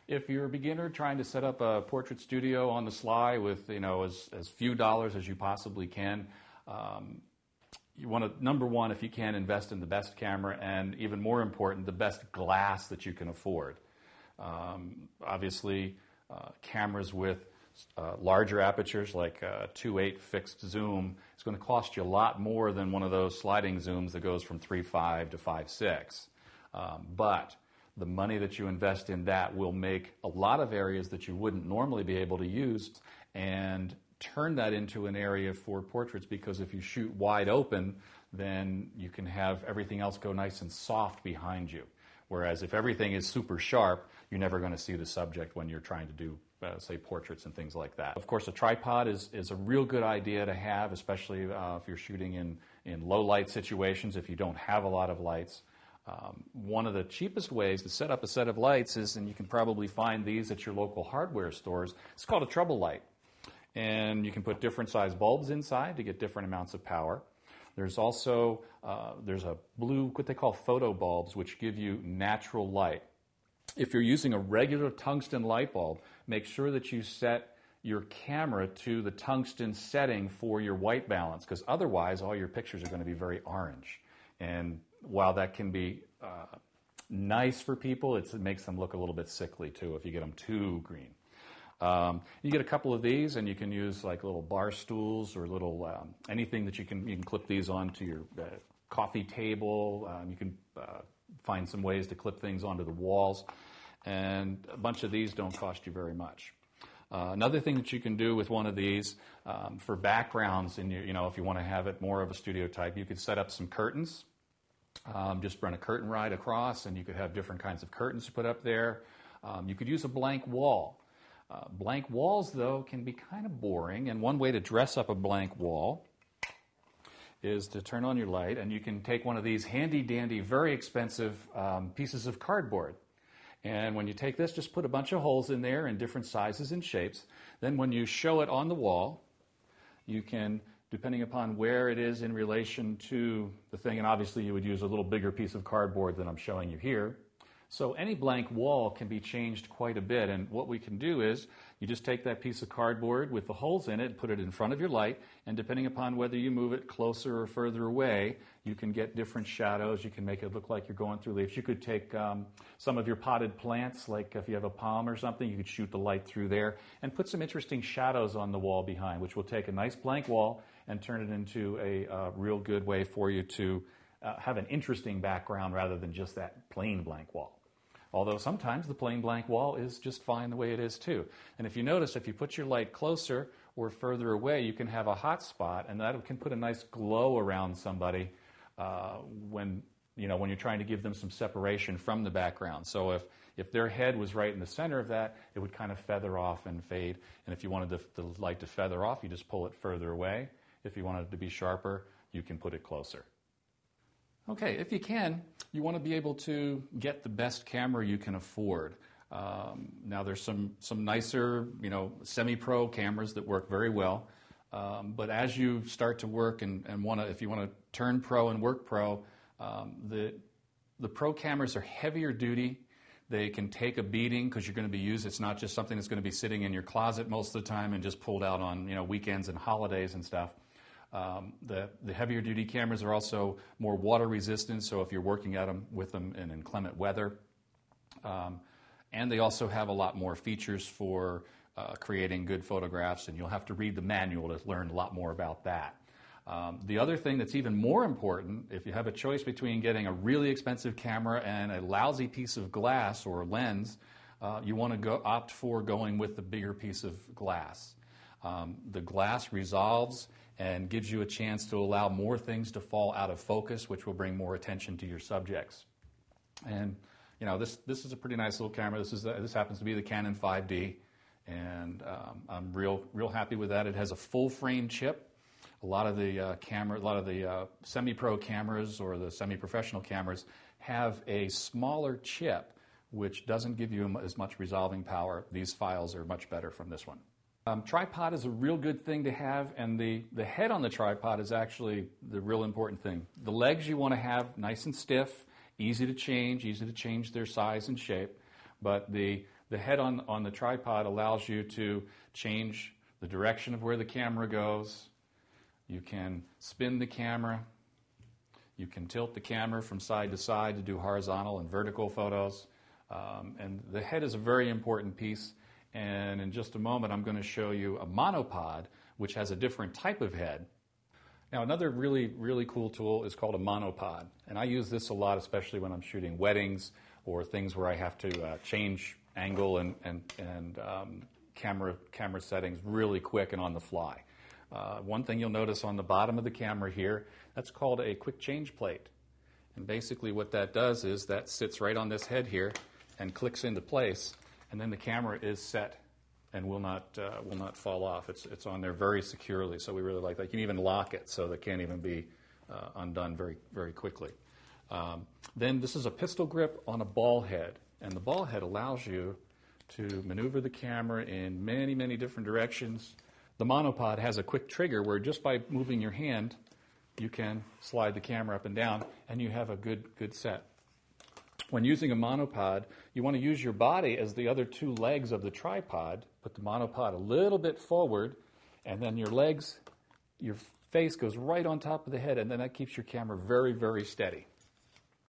If you're a beginner trying to set up a portrait studio on the sly with as few dollars as you possibly can, you want to, number one, if you can, invest in the best camera, and even more important, the best glass that you can afford. Obviously, cameras with larger apertures like 2.8 fixed zoom is going to cost you a lot more than one of those sliding zooms that goes from 3.5 to 5.6. But the money that you invest in that will make a lot of areas that you wouldn't normally be able to use and turn that into an area for portraits, because if you shoot wide open, then you can have everything else go nice and soft behind you. Whereas if everything is super sharp, you're never going to see the subject when you're trying to do, say, portraits and things like that. Of course, a tripod is a real good idea to have, especially if you're shooting in low light situations, if you don't have a lot of lights. One of the cheapest ways to set up a set of lights is, and you can probably find these at your local hardware stores, it's called a trouble light. And you can put different size bulbs inside to get different amounts of power. There's also, there's a blue, what they call photo bulbs, which give you natural light. If you're using a regular tungsten light bulb, make sure that you set your camera to the tungsten setting for your white balance, because otherwise all your pictures are going to be very orange. And while that can be nice for people, it makes them look a little bit sickly too if you get them too green. You get a couple of these, and you can use like little bar stools or little anything that you can clip these onto your coffee table. You can find some ways to clip things onto the walls, and a bunch of these don't cost you very much. Another thing that you can do with one of these for backgrounds, in your, if you want to have it more of a studio type, you could set up some curtains. Just run a curtain rod across, and you could have different kinds of curtains put up there. You could use a blank wall. Blank walls, though, can be kind of boring, and one way to dress up a blank wall is to turn on your light, and you can take one of these handy-dandy, very expensive pieces of cardboard. And when you take this, just put a bunch of holes in there in different sizes and shapes. Then when you show it on the wall, you can, depending upon where it is in relation to the thing, and obviously you would use a little bigger piece of cardboard than I'm showing you here. So any blank wall can be changed quite a bit, and what we can do is you just take that piece of cardboard with the holes in it and put it in front of your light, and depending upon whether you move it closer or further away, you can get different shadows. You can make it look like you're going through leaves. You could take some of your potted plants, like if you have a palm or something, you could shoot the light through there and put some interesting shadows on the wall behind, which will take a nice blank wall and turn it into a real good way for you to have an interesting background rather than just that plain blank wall. Although sometimes the plain blank wall is just fine the way it is too. And if you notice, if you put your light closer or further away, you can have a hot spot, and that can put a nice glow around somebody when you're trying to give them some separation from the background. So if their head was right in the center of that, it would kind of feather off and fade. And if you wanted the light to feather off, you just pull it further away. If you wanted it to be sharper, you can put it closer. Okay, if you can, you want to be able to get the best camera you can afford. Now there's some nicer, semi-pro cameras that work very well. But as you start to work and if you want to turn pro and work pro, the pro cameras are heavier duty. They can take a beating because you're going to be used. It's not just something that's going to be sitting in your closet most of the time and just pulled out on weekends and holidays and stuff. The heavier duty cameras are also more water resistant, so if you're working at them with them in inclement weather. And they also have a lot more features for creating good photographs, and you'll have to read the manual to learn a lot more about that. The other thing that's even more important, if you have a choice between getting a really expensive camera and a lousy piece of glass or lens, you want to opt for going with the bigger piece of glass. The glass resolves and gives you a chance to allow more things to fall out of focus, which will bring more attention to your subjects. And this is a pretty nice little camera. This happens to be the Canon 5D, and I'm real happy with that. It has a full frame chip. A lot of the semi-pro cameras or the semi-professional cameras have a smaller chip, which doesn't give you as much resolving power. These files are much better from this one. Tripod is a real good thing to have, and the head on the tripod is actually the real important thing. The legs you want to have nice and stiff, easy to change their size and shape, But the head on the tripod allows you to change the direction of where the camera goes. You can spin the camera. You can tilt the camera from side to side to do horizontal and vertical photos. And the head is a very important piece. And in just a moment, I'm going to show you a monopod, which has a different type of head. Now, another really, really cool tool is called a monopod. And I use this a lot, especially when I'm shooting weddings or things where I have to change angle and camera settings really quick and on the fly. One thing you'll notice on the bottom of the camera here, that's called a quick change plate. And basically what that does is that sits right on this head here and clicks into place, and then the camera is set and will not fall off. It's on there very securely, so we really like that. You can even lock it so that it can't even be undone very, very quickly. Then this is a pistol grip on a ball head, and the ball head allows you to maneuver the camera in many, many different directions. The monopod has a quick trigger where just by moving your hand, you can slide the camera up and down, and you have a good set. When using a monopod, you want to use your body as the other two legs of the tripod. Put the monopod a little bit forward, and then your legs, your face goes right on top of the head, and then that keeps your camera very, very steady.